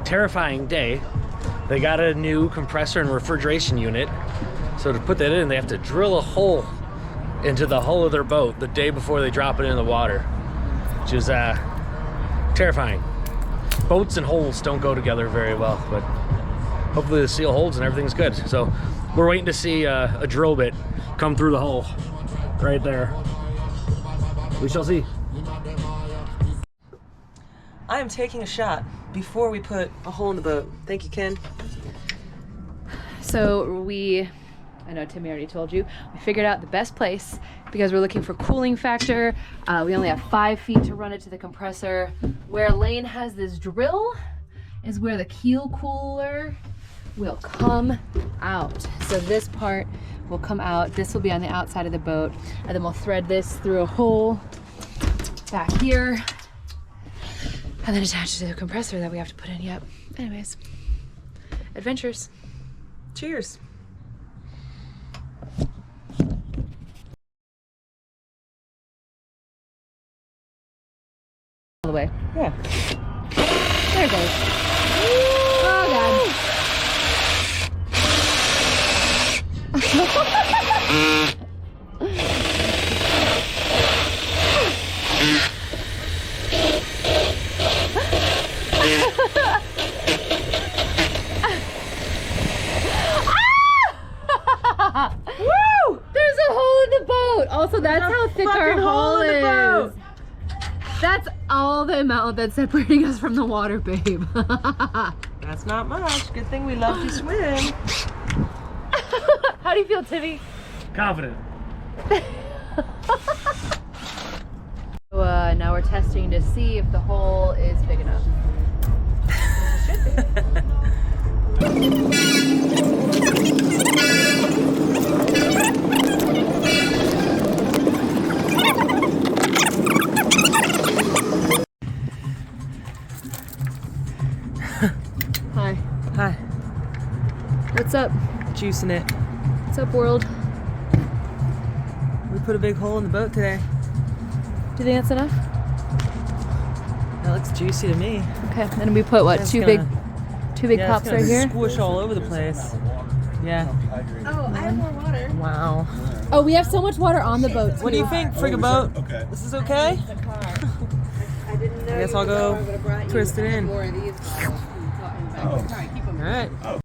terrifying day. They got a new compressor and refrigeration unit. So to put that in, they have to drill a hole into the hull of their boat the day before they drop it in the water, which is terrifying. Boats and holes don't go together very well, but hopefully the seal holds and everything's good. So we're waiting to see a drill bit come through the hole right there. We shall see. I am taking a shot before we put a hole in the boat. Thank you, Ken. So I know Timmy already told you, we figured out the best place because we're looking for cooling factor. We only have 5 feet to run it to the compressor. Where Laine has this drill is where the keel cooler will come out. So this part will come out. This will be on the outside of the boat. And then we'll thread this through a hole back here. And then attach it to the compressor that we have to put in. Yep. Anyways, adventures. Cheers. All the way. Yeah. There it goes. Oh God. Woo! There's a hole in the boat. Also, that's how thick our hull is. That's all the amount that's separating us from the water, babe. That's not much. Good thing we love to swim. How do you feel, Timmy? Confident. So, now we're testing to see if the hole is big enough. Hi. Hi. What's up? Juicing it. What's up, world? We put a big hole in the boat today. Do you think that's enough? That looks juicy to me. Okay, then we put what? It's two gonna- big yeah, pops it's right gonna here. Squish all over the place. Yeah. Oh, I have more water. Wow. Oh, we have so much water on the boat. What do you think, Frigoboat? Okay. This is okay? I didn't know. I guess I'll go twist it in. More of these. All right.